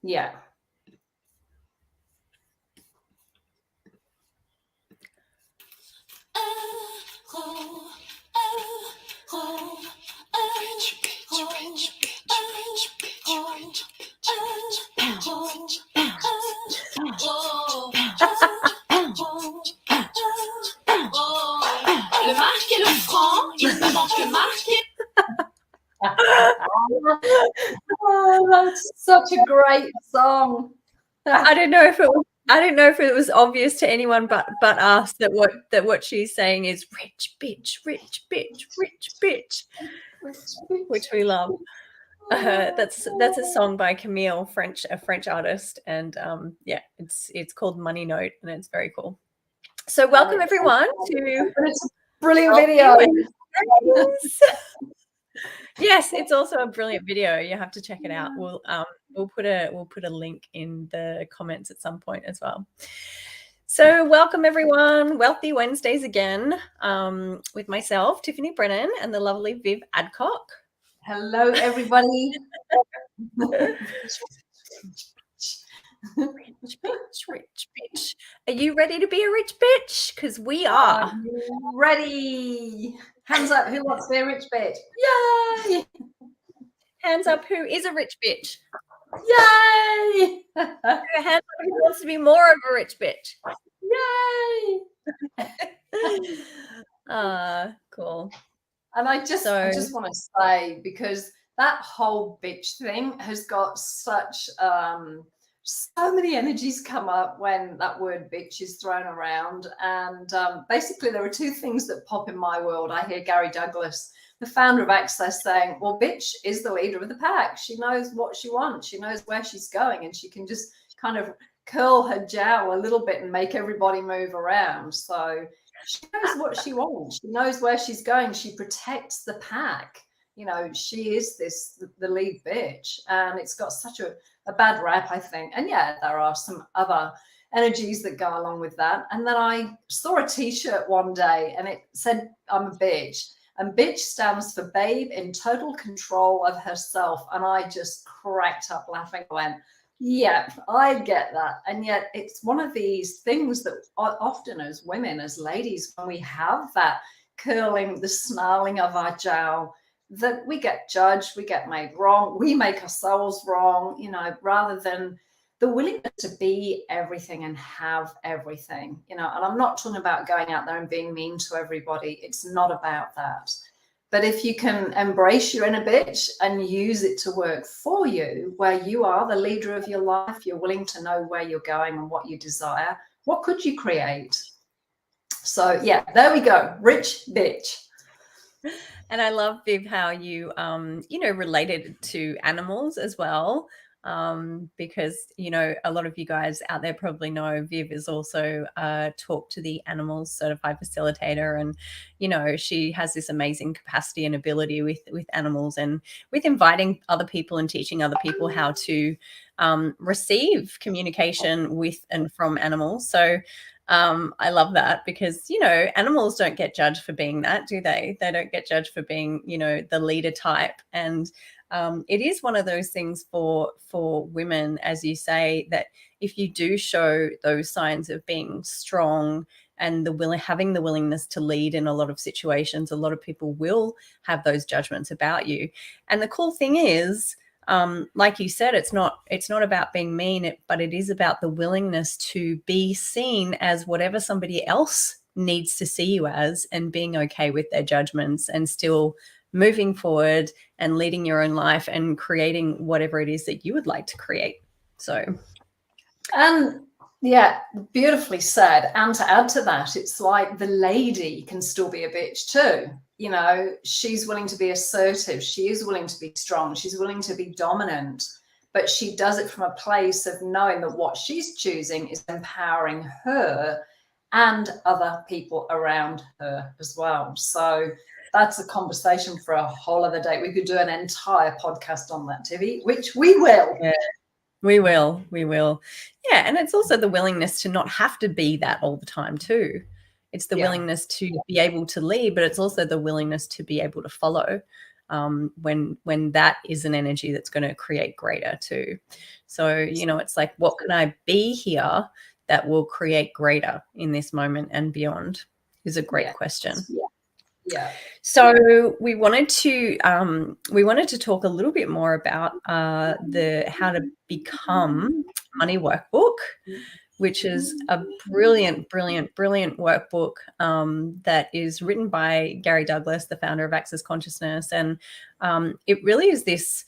Yeah. Le marque et le franc, il ne manque que marque. Oh, that's such a great song. I don't know if it was obvious to anyone but us that what she's saying is rich bitch, rich bitch, rich bitch, which we love. That's a song by Camille, a French artist, and yeah, it's called Money Note, and it's very cool. So welcome everyone to it's a brilliant video. Yes, it's also a brilliant video. You have to check it out. We'll put a link in the comments at some point as well. So welcome everyone. Wealthy Wednesdays again, with myself, Tiffany Brennan, and the lovely Viv Adcock. Hello, everybody. Rich bitch. Are you ready to be a rich bitch? Because we are. Are you ready? Hands up, who wants to be a rich bitch? Yay! Hands up, who is a rich bitch? Yay! Hands up, who wants to be more of a rich bitch? Yay! Cool. And I just want to say, because that whole bitch thing has got such so many energies come up when that word bitch is thrown around. And basically there are two things that pop in my world. I hear Gary Douglas, the founder of Access, saying, well, bitch is the leader of the pack. She knows what she wants. She knows where she's going, and she can just kind of curl her jowl a little bit and make everybody move around. So she knows what she wants. She knows where she's going. She protects the pack. You know, she is the lead bitch, and it's got such a bad rap, I think. And yeah, there are some other energies that go along with that. And then I saw a t-shirt one day and it said, I'm a bitch. And bitch stands for babe in total control of herself. And I just cracked up laughing. I went, yeah, I get that. And yet it's one of these things that often as women, as ladies, when we have that curling, the snarling of our jowl, that we get judged, we get made wrong, we make ourselves wrong, you know, rather than the willingness to be everything and have everything, you know. And I'm not talking about going out there and being mean to everybody. It's not about that. But if you can embrace your inner bitch and use it to work for you, where you are the leader of your life, you're willing to know where you're going and what you desire, what could you create? So yeah, there we go. Rich bitch. And I love, Viv, how you, related to animals as well, because, you know, a lot of you guys out there probably know Viv is also a Talk to the Animals certified facilitator. And, you know, she has this amazing capacity and ability with animals, and with inviting other people and teaching other people how to receive communication with and from animals. So I love that, because, you know, animals don't get judged for being that, do they? They don't get judged for being, you know, the leader type. And it is one of those things for women, as you say, that if you do show those signs of being strong and having the willingness to lead in a lot of situations, a lot of people will have those judgments about you. And the cool thing is, like you said, it's not about being mean, but it is about the willingness to be seen as whatever somebody else needs to see you as, and being okay with their judgments and still moving forward and leading your own life and creating whatever it is that you would like to create. So, and yeah, beautifully said. And to add to that, it's like the lady can still be a bitch too. You know, she's willing to be assertive. She is willing to be strong. She's willing to be dominant, but she does it from a place of knowing that what she's choosing is empowering her and other people around her as well. So that's a conversation for a whole other day. We could do an entire podcast on that, Tivi, which we will. Yeah. We will. Yeah. And it's also the willingness to not have to be that all the time too. It's the willingness to be able to lead, but it's also the willingness to be able to follow. when that is an energy that's going to create greater too. So, you know, it's like, what can I be here that will create greater in this moment and beyond, is a great question. Yeah. So we wanted to talk a little bit more about the How to Become Money Workbook, which is a brilliant workbook that is written by Gary Douglas, the founder of Access Consciousness, and it really is this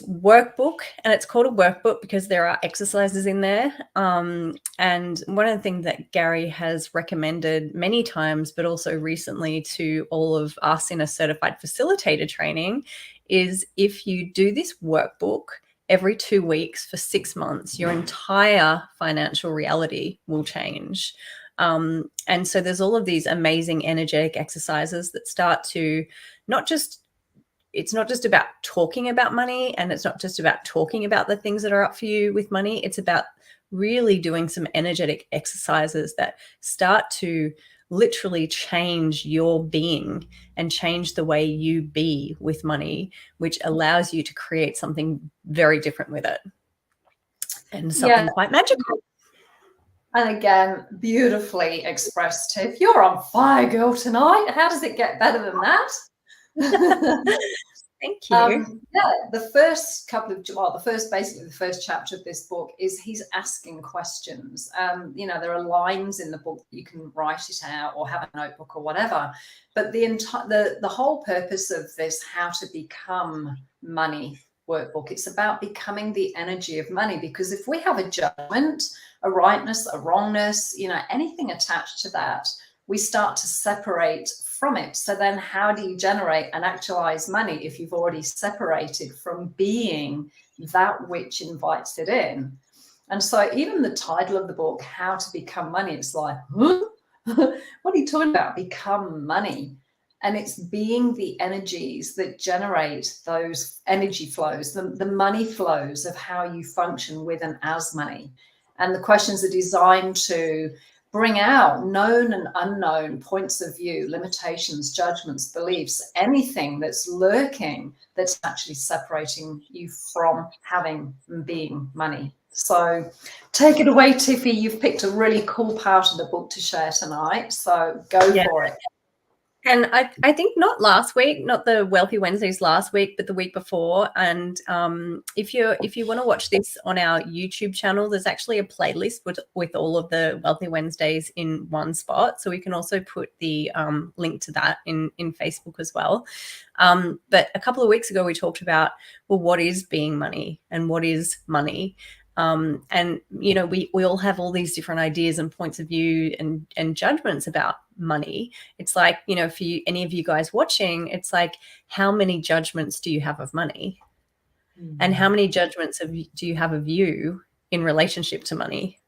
workbook, and it's called a workbook because there are exercises in there. And one of the things that Gary has recommended many times, but also recently to all of us in a certified facilitator training, is if you do this workbook every 2 weeks for 6 months, your entire financial reality will change. And so there's all of these amazing energetic exercises that start to it's not just about talking about money, and it's not just about talking about the things that are up for you with money. It's about really doing some energetic exercises that start to literally change your being and change the way you be with money, which allows you to create something very different with it, and something quite magical. And again, beautifully expressed, Tiff. You're on fire, girl, tonight. How does it get better than that? Thank you. The first basically the first chapter of this book is he's asking questions. You know, there are lines in the book that you can write it out or have a notebook or whatever. But the whole purpose of this How to Become Money workbook, it's about becoming the energy of money. Because if we have a judgment, a rightness, a wrongness, you know, anything attached to that, we start to separate from it. So then how do you generate and actualize money if you've already separated from being that which invites it in? And so even the title of the book, How to Become Money, it's like, huh? What are you talking about? Become money. And it's being the energies that generate those energy flows, the money flows of how you function with and as money. And the questions are designed to bring out known and unknown points of view, limitations, judgments, beliefs, anything that's lurking that's actually separating you from having and being money. So take it away, Tiffy. You've picked a really cool part of the book to share tonight. So go for it. And I think not last week, not the Wealthy Wednesdays last week, but the week before. And if you want to watch this on our YouTube channel, there's actually a playlist with all of the Wealthy Wednesdays in one spot. So we can also put the link to that in Facebook as well. But a couple of weeks ago, we talked about, well, what is being money and what is money? And, you know, we all have all these different ideas and points of view and judgments about money. It's like, you know, for you, any of you guys watching, it's like, how many judgments do you have of money? And how many judgments do you have of you in relationship to money?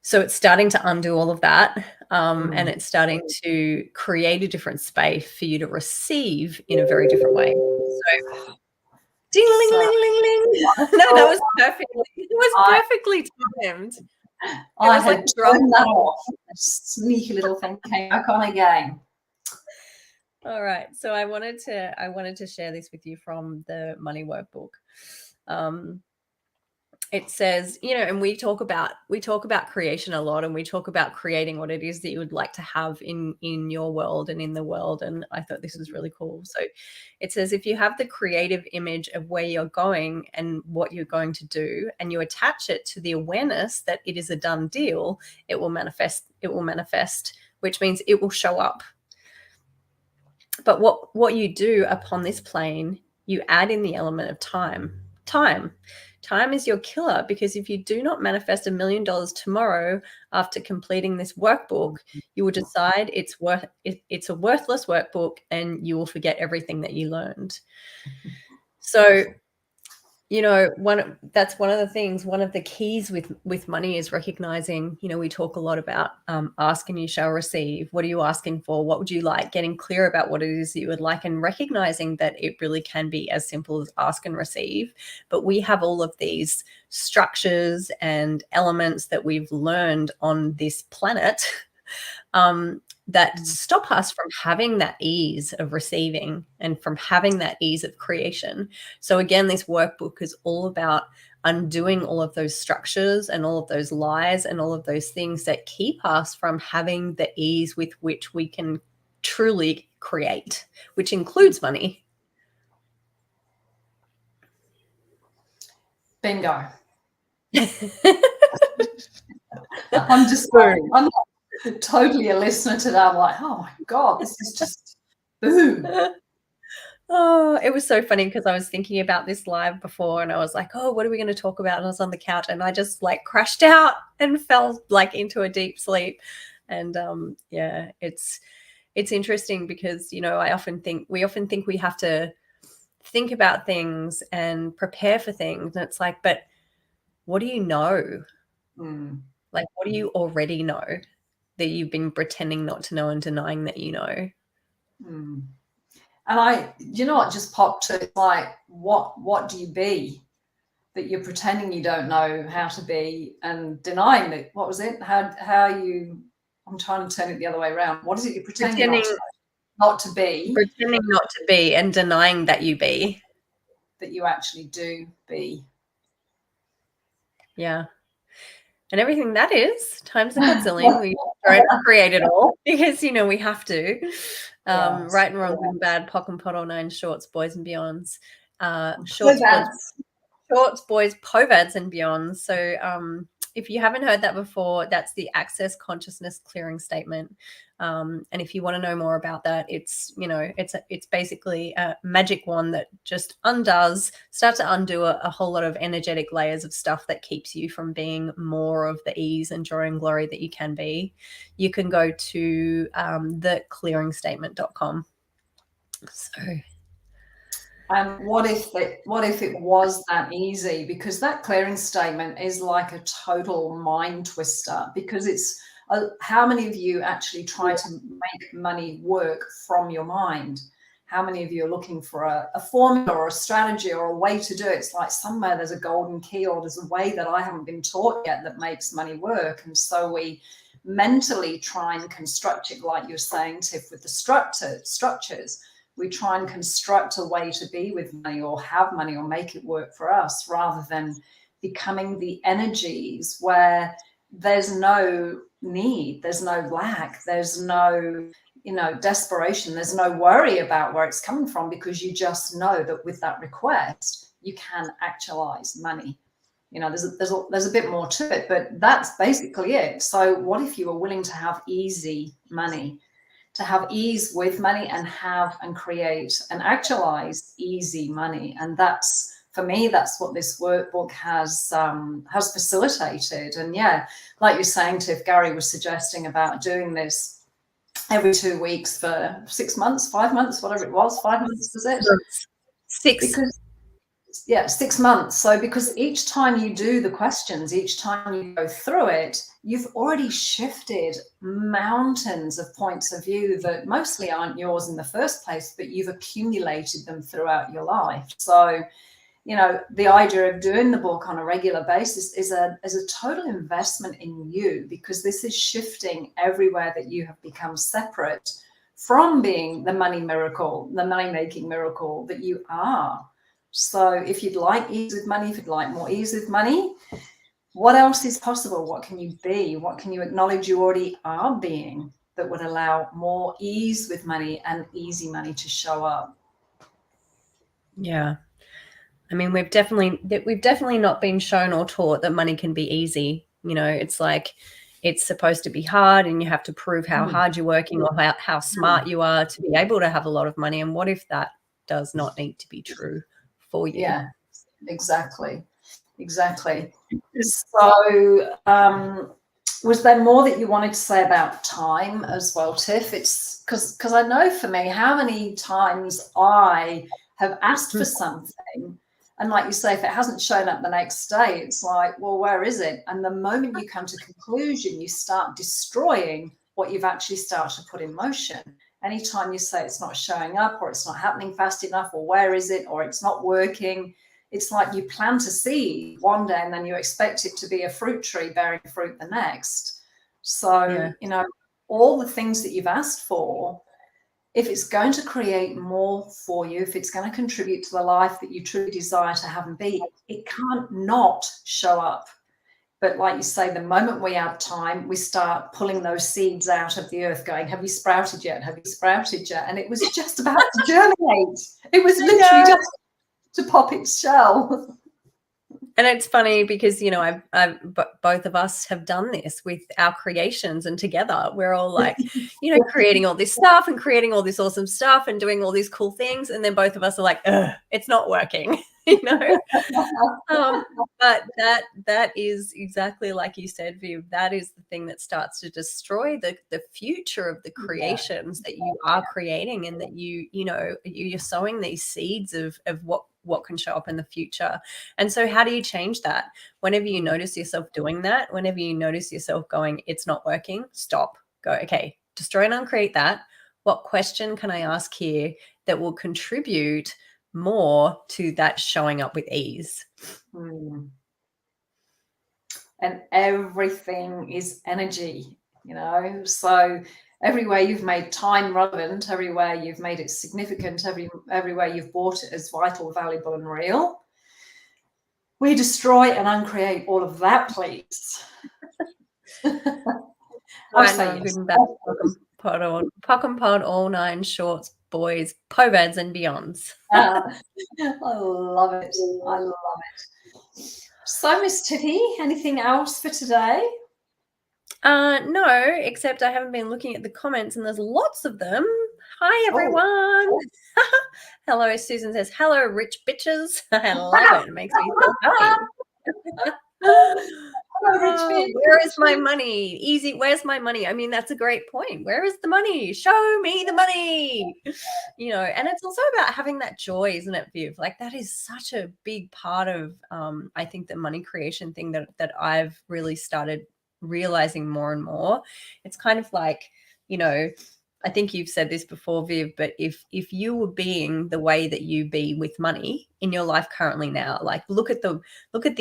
So it's starting to undo all of that. And it's starting to create a different space for you to receive in a very different way. So ding, ling, ling, ling, ling. No, that was perfect. It was perfectly timed. I had thrown that off. A sneaky little thing came back on again. All right. So I wanted to share this with you from the Money Workbook. It says, you know, and we talk about creation a lot, and we talk about creating what it is that you would like to have in your world and in the world. And I thought this was really cool. So it says, if you have the creative image of where you're going and what you're going to do, and you attach it to the awareness that it is a done deal, it will manifest, which means it will show up. But what you do upon this plane, you add in the element of time. Time is your killer, because if you do not manifest $1 million tomorrow after completing this workbook, you will decide it's a worthless workbook, and you will forget everything that you learned. So, you know, that's one of the things, one of the keys with money is recognizing, you know, we talk a lot about ask and you shall receive. What are you asking for? What would you like? Getting clear about what it is that you would like, and recognizing that it really can be as simple as ask and receive. But we have all of these structures and elements that we've learned on this planet. that stop us from having that ease of receiving and from having that ease of creation. So again, this workbook is all about undoing all of those structures and all of those lies and all of those things that keep us from having the ease with which we can truly create, which includes money. Bingo. I'm just like, I'm not totally a listener to that. I'm like, oh my God, this is just boom. Oh, it was so funny because I was thinking about this live before and I was like, oh, what are we going to talk about? And I was on the couch and I just like crashed out and fell like into a deep sleep. And yeah, it's interesting because, you know, we often think we have to think about things and prepare for things. And it's like, but what do you know? Like, what do you already know that you've been pretending not to know and denying that you know? And you know what just popped to, like, what do you be that you're pretending you don't know how to be and denying that? What was it? How you? I'm trying to turn it the other way around. What is it you're pretending not to be? Pretending not to be and denying that you be. That you actually do be. Yeah. And everything that is times a godzillion. We try to create it all because, you know, we have to. Yes. Right and wrong, good and bad, POC and POD, all nine, shorts, boys and beyonds. Shorts, boys, POVADs and beyond. So if you haven't heard that before, that's the Access Consciousness Clearing Statement. And if you want to know more about that, it's, you know, it's basically a magic wand that just starts to undo a whole lot of energetic layers of stuff that keeps you from being more of the ease and joy and glory that you can be. You can go to theclearingstatement.com. So. And what if it was that easy? Because that clearing statement is like a total mind twister, because it's how many of you actually try to make money work from your mind? How many of you are looking for a formula or a strategy or a way to do it? It's like somewhere there's a golden key or there's a way that I haven't been taught yet that makes money work. And so we mentally try and construct it, like you're saying, Tiff, with the structures. We try and construct a way to be with money or have money or make it work for us, rather than becoming the energies where there's no need, there's no lack, there's no, you know, desperation, there's no worry about where it's coming from, because you just know that with that request, you can actualize money. You know, there's a bit more to it, but that's basically it. So what if you were willing to have easy money? To have ease with money and have and create and actualize easy money. And that's, for me, that's what this workbook has facilitated. And yeah, like you're saying, Tiff, Gary was suggesting about doing this every 2 weeks for 6 months, 5 months, whatever it was. 5 months, was it? 6. Because, yeah, 6 months. So because each time you do the questions, each time you go through it, you've already shifted mountains of points of view that mostly aren't yours in the first place, but you've accumulated them throughout your life. So, you know, the idea of doing the book on a regular basis is a total investment in you, because this is shifting everywhere that you have become separate from being the money miracle, the money-making miracle that you are. So if you'd like ease with money, if you'd like more ease with money, what else is possible? What can you be? What can you acknowledge you already are being that would allow more ease with money and easy money to show up? Yeah. I mean, we've definitely not been shown or taught that money can be easy. You know, it's like it's supposed to be hard and you have to prove how hard you're working or how smart you are to be able to have a lot of money. And what if that does not need to be true for you? Yeah, exactly. So was there more that you wanted to say about time as well, Tiff? It's because I know for me how many times I have asked for something, and like you say, if it hasn't shown up the next day, it's like, well, where is it? And the moment you come to conclusion, you start destroying what you've actually started to put in motion. Anytime you say it's not showing up, or it's not happening fast enough, or where is it, or it's not working, it's like you plant a seed one day and then you expect it to be a fruit tree bearing fruit the next. So, you know, all the things that you've asked for, if it's going to create more for you, if it's going to contribute to the life that you truly desire to have and be, it can't not show up. But like you say, the moment we have time, we start pulling those seeds out of the earth going, have you sprouted yet? Have you sprouted yet? And it was just about to germinate. It was literally just to pop its shell. And it's funny because, you know, both of us have done this with our creations, and together we're all like, you know, creating all this stuff and creating all this awesome stuff and doing all these cool things. And then both of us are like, it's not working, you know? But that is exactly like you said, Viv, that is the thing that starts to destroy the future of the creations that you are creating, and that you know, you're sowing these seeds of what can show up in the future. And so how do you change that? Whenever you notice yourself doing that, whenever you notice yourself going, it's not working, stop, go, okay, destroy and uncreate that. What question can I ask here that will contribute more to that showing up with ease? And everything is energy, you know, so everywhere you've made time relevant, everywhere you've made it significant, everywhere you've bought it as vital, valuable, and real, we destroy and uncreate all of that, please. Right now, good and bad, pock and pod, all nine shorts, boys, pobads, and beyonds. I love it. I love it. So, Miss Tippy, anything else for today? No, except I haven't been looking at the comments, and there's lots of them. Hi, everyone. Hello, Susan says, hello, rich bitches. I love it. It makes me feel happy. Where is my money? Easy. Where's my money? I mean, that's a great point. Where is the money? Show me the money. You know, and it's also about having that joy, isn't it, Viv? Like, that is such a big part of, I think, the money creation thing that I've really started realizing more and more. It's kind of like, you know, I think you've said this before, Viv, but if you were being the way that you be with money in your life currently now, like look at the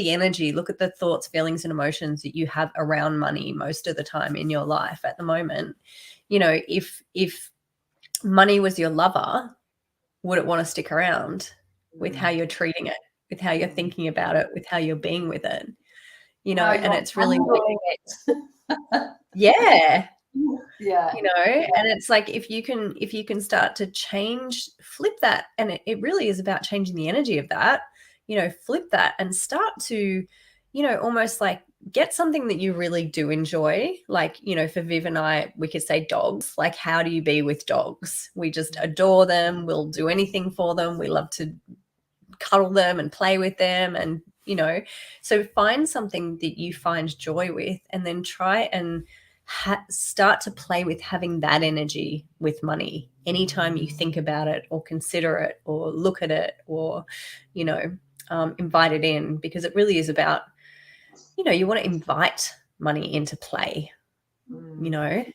energy, look at the thoughts, feelings, and emotions that you have around money most of the time in your life at the moment. You know, if money was your lover, would it want to stick around with how you're treating it, with how you're thinking about it, with how you're being with it? You know, and it's really yeah. Yeah, you know, and it's like if you can start to flip that, and it really is about changing the energy of that, you know, flip that and start to, you know, almost like get something that you really do enjoy. Like, you know, for Viv and I, we could say dogs. Like, how do you be with dogs? We just adore them. We'll do anything for them. We love to cuddle them and play with them, and, you know, so find something that you find joy with, and then try and start to play with having that energy with money anytime you think about it or consider it or look at it or, you know, invite it in, because it really is about, you know, you want to invite money into play, you know.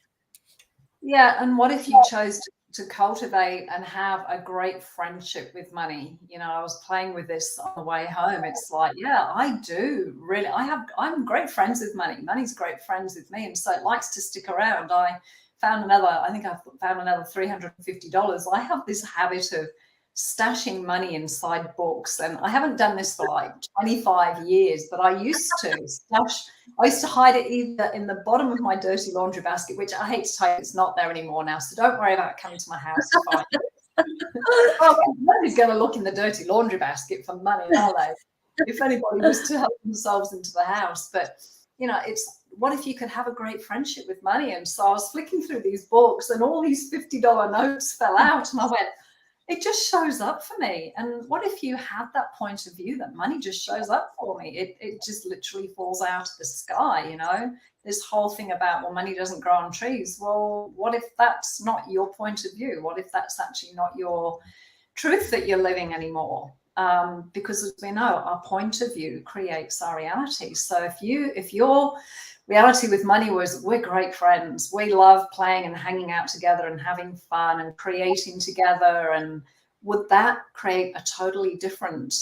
Yeah, and what if you chose to cultivate and have a great friendship with money? You know, I was playing with this on the way home. It's like, yeah, I do really. I'm great friends with money. Money's great friends with me, and so it likes to stick around. I found another $350. I have this habit of stashing money inside books, and I haven't done this for like 25 years, but I used to hide it either in the bottom of my dirty laundry basket, which I hate to tell you, it's not there anymore now, so don't worry about coming to my house to find it. Well, nobody's going to look in the dirty laundry basket for money, are they? If anybody was to help themselves into the house. But, you know, it's what if you could have a great friendship with money? And so I was flicking through these books, and all these $50 notes fell out, and I went, it just shows up for me. And what if you had that point of view that money just shows up for me? It just literally falls out of the sky, you know? This whole thing about, well, money doesn't grow on trees. Well, what if that's not your point of view? What if that's actually not your truth that you're living anymore? Because as we know, our point of view creates our reality. So if your reality with money was, we're great friends, we love playing and hanging out together and having fun and creating together, and would that create a totally different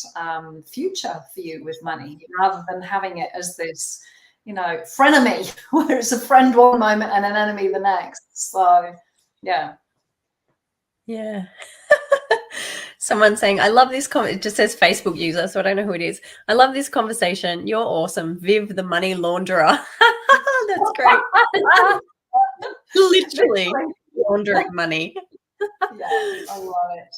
future for you with money, rather than having it as this frenemy, where it's a friend one moment and an enemy the next. So, yeah. Yeah. Someone saying, I love this comment. It just says Facebook user, so I don't know who it is. I love this conversation. You're awesome. Viv, the money launderer. That's great. Literally laundering money. Yeah, I love it.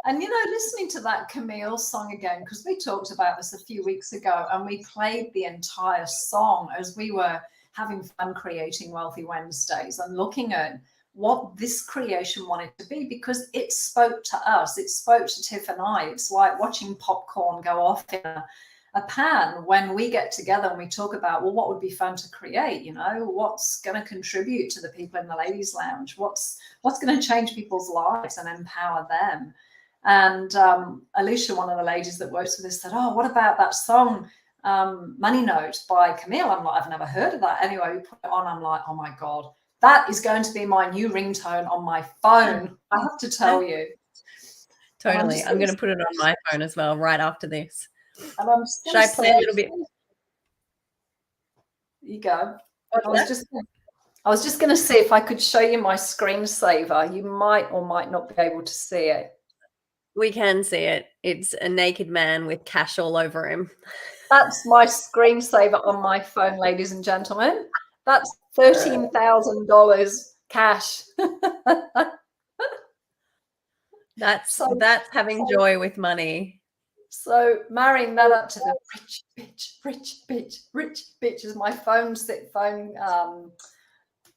And, listening to that Camille song again, because we talked about this a few weeks ago and we played the entire song as we were having fun creating Wealthy Wednesdays and looking at what this creation wanted to be, because it spoke to us. It spoke to Tiff and I. It's like watching popcorn go off in a pan when we get together and we talk about, well, what would be fun to create? What's going to contribute to the people in the ladies' lounge? What's going to change people's lives and empower them? And Alicia, one of the ladies that works with us, said, oh, what about that song, Money Note by Camille? I'm like, I've never heard of that. Anyway, we put it on. I'm like, oh my God, that is going to be my new ringtone on my phone. I have to tell you. Totally. I'm going to put it on my phone as well right after this. And I'm just Should I play a little bit? You go. I was just going to see if I could show you my screensaver. You might or might not be able to see it. We can see it. It's a naked man with cash all over him. That's my screensaver on my phone, ladies and gentlemen. That's $13,000 cash. That's having joy with money. So marrying that up to the rich bitch is my phone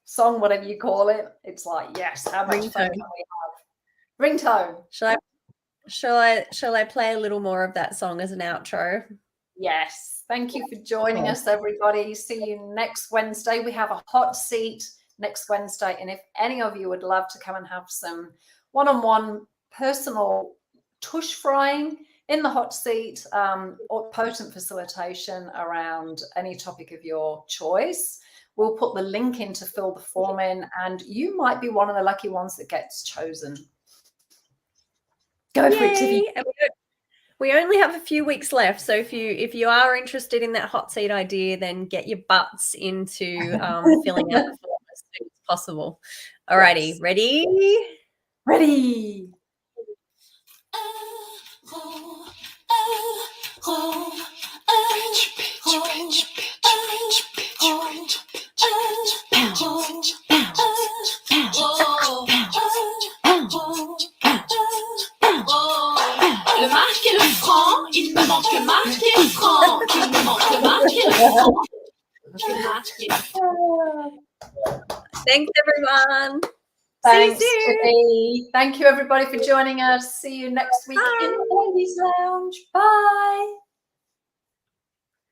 song, whatever you call it. It's like, yes, how much fun can we have? Ringtone. Shall I play a little more of that song as an outro? Yes. Thank you for joining us, everybody. See you next Wednesday. We have a hot seat next Wednesday. And if any of you would love to come and have some one-on-one personal tush frying in the hot seat, or potent facilitation around any topic of your choice, we'll put the link in to fill the form in, and you might be one of the lucky ones that gets chosen. Go for it, Tiffy. We only have a few weeks left, so if you are interested in that hot seat idea, then get your butts into filling out the form as soon as possible. Alrighty, yes. Ready. Le marque et le franc, il me manque le marque et le franc, il me manque le marque et le franc. Thanks, everyone. Thanks, Tiffy. Thank you, everybody, for joining us. See you next week in the Ladies Lounge. Bye.